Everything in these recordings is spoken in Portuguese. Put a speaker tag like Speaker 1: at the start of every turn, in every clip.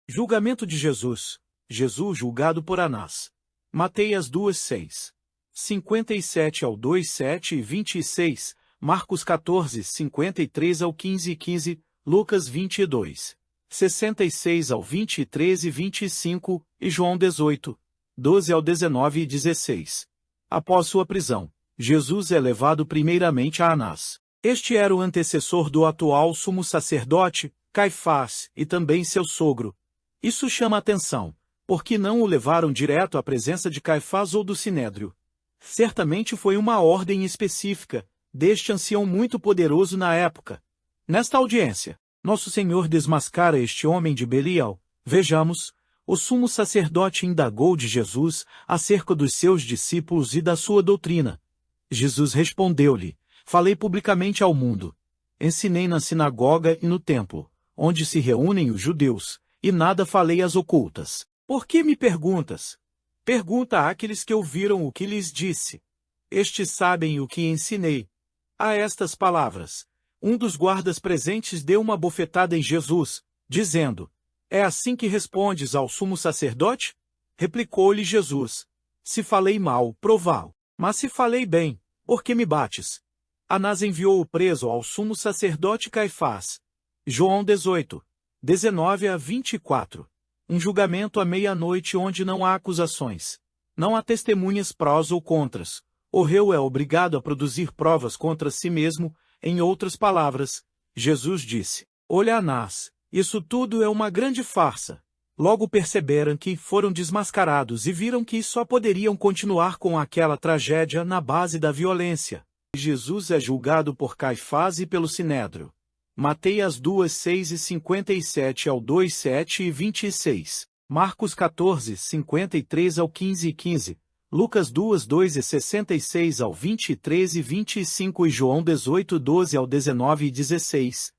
Speaker 1: Julgamento de Jesus. Jesus julgado por Anás. Mateus 2:6. 57 ao 2:7 e 26, Marcos 14, 53 ao 15 e 15, Lucas 22, 66 ao 23 e 25, e João 18, 12 ao 19 e 16. Após sua prisão, Jesus é levado primeiramente a Anás. Este era o antecessor do atual sumo sacerdote, Caifás, e também seu sogro. Isso chama atenção, porque não o levaram direto à presença de Caifás ou do Sinédrio. Certamente foi uma ordem específica, deste ancião muito poderoso na época. Nesta audiência, Nosso Senhor desmascara este homem de Belial. Vejamos, o sumo sacerdote indagou de Jesus acerca dos seus discípulos e da sua doutrina. Jesus respondeu-lhe: falei publicamente ao mundo. Ensinei na sinagoga e no templo, onde se reúnem os judeus, e nada falei às ocultas. Por que me perguntas? Pergunta àqueles que ouviram o que lhes disse. Estes sabem o que ensinei. A estas palavras, um dos guardas presentes deu uma bofetada em Jesus, dizendo: é assim que respondes ao sumo sacerdote? Replicou-lhe Jesus: se falei mal, prová-o. Mas se falei bem, por que me bates? Anás enviou o preso ao sumo sacerdote Caifás. João 18, 19 a 24. Um julgamento à meia-noite onde não há acusações. Não há testemunhas prós ou contras. O réu é obrigado a produzir provas contra si mesmo. Em outras palavras, Jesus disse: olha, Anás, isso tudo é uma grande farsa. Logo perceberam que foram desmascarados e viram que só poderiam continuar com aquela tragédia na base da violência. Jesus é julgado por Caifás e pelo Sinédrio. Mateus 2:6 e 57 ao 2:7 e 26. Marcos 14, 53 ao 15 e 15. Lucas 2:2 e 66 ao 23 e 25 e João 18, 12 ao 19 e 16.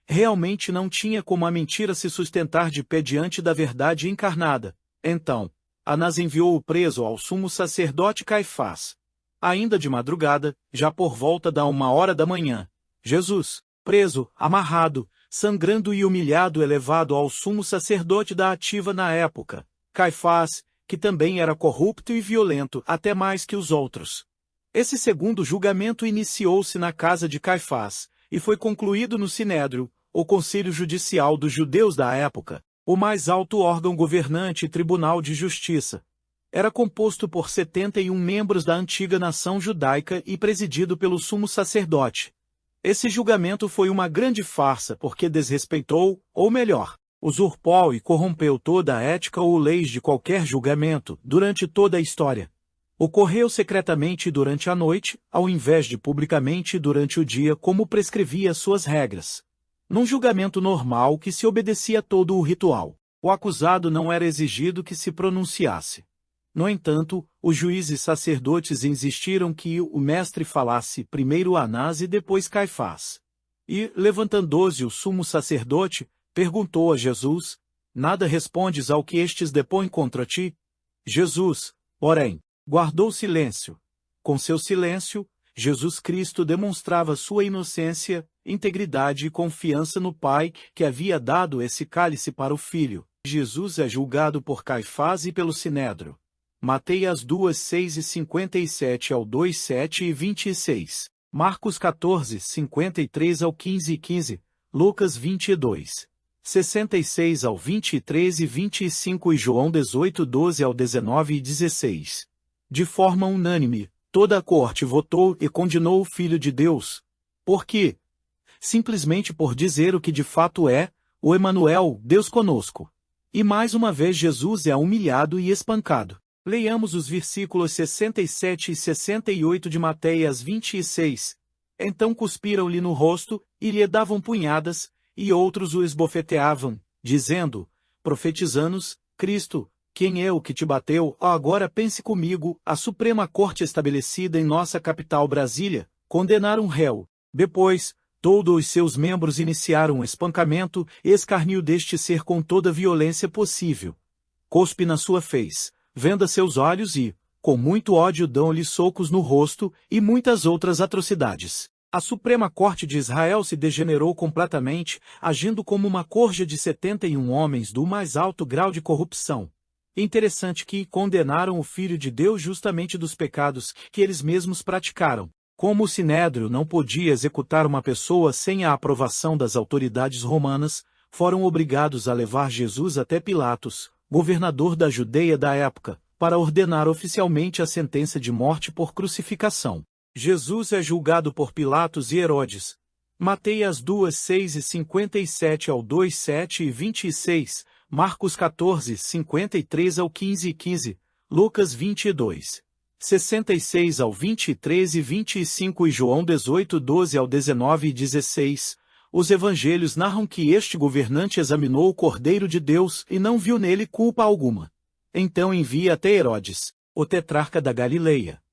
Speaker 1: Realmente não tinha como a mentira se sustentar de pé diante da verdade encarnada. Então, Anás enviou o preso ao sumo sacerdote Caifás. Ainda de madrugada, já por volta da 1h da manhã, Jesus, preso, amarrado, sangrando e humilhado, é levado ao sumo sacerdote da ativa na época, Caifás, que também era corrupto e violento até mais que os outros. Esse segundo julgamento iniciou-se na casa de Caifás, e foi concluído no Sinédrio, o conselho judicial dos judeus da época, o mais alto órgão governante e tribunal de justiça. Era composto por 71 membros da antiga nação judaica e presidido pelo sumo sacerdote. Esse julgamento foi uma grande farsa porque desrespeitou, ou melhor, usurpou e corrompeu toda a ética ou leis de qualquer julgamento durante toda a história. Ocorreu secretamente durante a noite, ao invés de publicamente durante o dia como prescrevia suas regras. Num julgamento normal que se obedecia todo o ritual, o acusado não era exigido que se pronunciasse. No entanto, os juízes sacerdotes insistiram que o mestre falasse primeiro Anás e depois Caifás. E, levantando-se o sumo sacerdote, perguntou a Jesus: nada respondes ao que estes depõem contra ti? Jesus, porém, guardou silêncio. Com seu silêncio, Jesus Cristo demonstrava sua inocência, integridade e confiança no Pai que havia dado esse cálice para o Filho. Jesus é julgado por Caifás e pelo Sinédrio. Mateus 2:6 e 57 ao 2:7 e 26. Marcos 14, 53 ao 15 e 15. Lucas 22, 66 ao 23 e 25 e João 18, 12 ao 19 e 16. De forma unânime, toda a corte votou e condenou o Filho de Deus. Por quê? Simplesmente por dizer o que de fato é, o Emanuel, Deus conosco. E mais uma vez Jesus é humilhado e espancado. Leiamos os versículos 67 e 68 de Mateus 26. Então cuspiram-lhe no rosto, e lhe davam punhadas, e outros o esbofeteavam, dizendo, profetizanos, Cristo, quem é o que te bateu? Agora pense comigo, a Suprema Corte estabelecida em nossa capital Brasília, condenaram um réu. Depois, todos os seus membros iniciaram um espancamento e escarnio deste ser com toda a violência possível. Cospe na sua face, venda seus olhos e, com muito ódio, dão-lhe socos no rosto e muitas outras atrocidades. A Suprema Corte de Israel se degenerou completamente, agindo como uma corja de 71 homens do mais alto grau de corrupção. Interessante que condenaram o Filho de Deus justamente dos pecados que eles mesmos praticaram. Como o Sinédrio não podia executar uma pessoa sem a aprovação das autoridades romanas, foram obrigados a levar Jesus até Pilatos, governador da Judeia da época, para ordenar oficialmente a sentença de morte por crucificação. Jesus é julgado por Pilatos e Herodes. Mateus 2:6 e 57 ao 2:7 e 26, Marcos 14, 53 ao 15 e 15, Lucas 22, 66 ao 23 e 25 e João 18, 12 ao 19 e 16. Os evangelhos narram que este governante examinou o Cordeiro de Deus e não viu nele culpa alguma. Então envia até Herodes, o tetrarca da Galileia,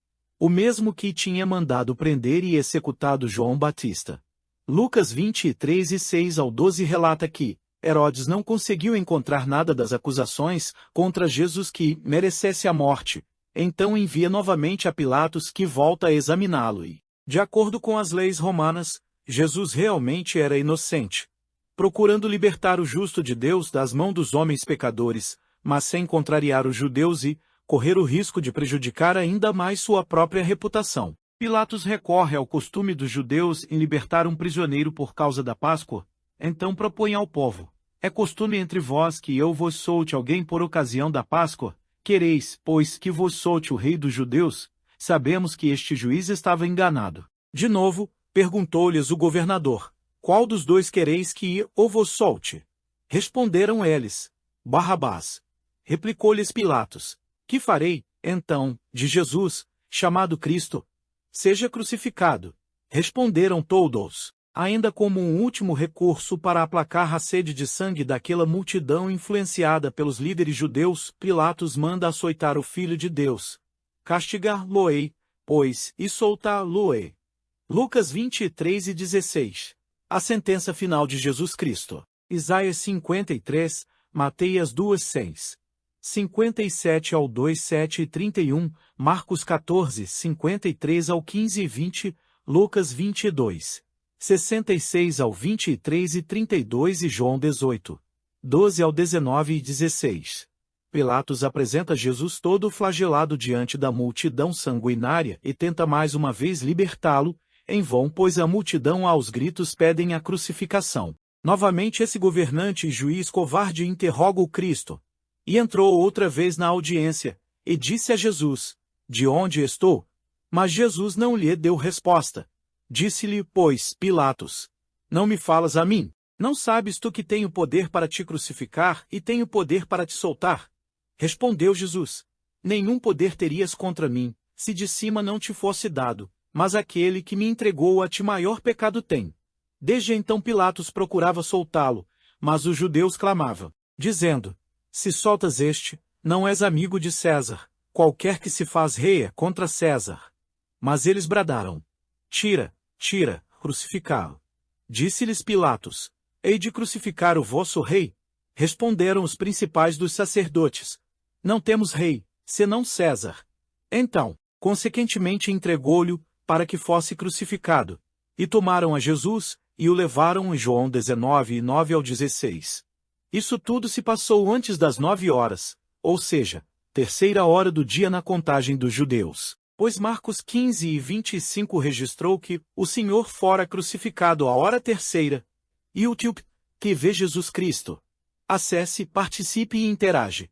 Speaker 1: o mesmo que tinha mandado prender e executado João Batista. Lucas 23 e 6 ao 12 relata que Herodes não conseguiu encontrar nada das acusações contra Jesus que merecesse a morte. Então envia novamente a Pilatos, que volta a examiná-lo e, de acordo com as leis romanas, Jesus realmente era inocente, procurando libertar o justo de Deus das mãos dos homens pecadores, mas sem contrariar os judeus e correr o risco de prejudicar ainda mais sua própria reputação. Pilatos recorre ao costume dos judeus em libertar um prisioneiro por causa da Páscoa. Então propõe ao povo: é costume entre vós que eu vos solte alguém por ocasião da Páscoa? Quereis, pois, que vos solte o rei dos judeus? Sabemos que este juiz estava enganado. De novo, perguntou-lhes o governador: qual dos dois quereis que eu vos solte? Responderam eles: Barrabás. Replicou-lhes Pilatos: que farei, então, de Jesus, chamado Cristo? Seja crucificado. Responderam todos. Ainda como um último recurso para aplacar a sede de sangue daquela multidão influenciada pelos líderes judeus, Pilatos manda açoitar o Filho de Deus. Castigar-lo-ei, pois, e soltá-lo-ei. Lucas 23 e 16. A sentença final de Jesus Cristo. Isaías 53, Mateus 2:6. 57 ao 2:7 e 31, Marcos 14, 53 ao 15 e 20, Lucas 22. 66 ao 23 e 32 e João 18, 12 ao 19 e 16. Pilatos apresenta Jesus todo flagelado diante da multidão sanguinária e tenta mais uma vez libertá-lo, em vão, pois a multidão aos gritos pedem a crucificação. Novamente esse governante e juiz covarde interroga o Cristo. E entrou outra vez na audiência, e disse a Jesus: de onde estou? Mas Jesus não lhe deu resposta. Disse-lhe, pois, Pilatos: não me falas a mim? Não sabes tu que tenho poder para te crucificar e tenho poder para te soltar? Respondeu Jesus: nenhum poder terias contra mim, se de cima não te fosse dado, mas aquele que me entregou a ti maior pecado tem. Desde então Pilatos procurava soltá-lo, mas os judeus clamavam, dizendo: se soltas este, não és amigo de César, qualquer que se faz rei é contra César. Mas eles bradaram: tira, tira, crucificá-lo. Disse-lhes Pilatos: hei de crucificar o vosso rei? Responderam os principais dos sacerdotes: não temos rei, senão César. Então, consequentemente entregou-lhe para que fosse crucificado. E tomaram a Jesus, e o levaram em João 19, 9 ao 16. Isso tudo se passou antes das 9 horas, ou seja, terceira hora do dia na contagem dos judeus. Pois Marcos 15 e 25 registrou que o Senhor fora crucificado à hora terceira. E o tio que vê Jesus Cristo. Acesse, participe e interage.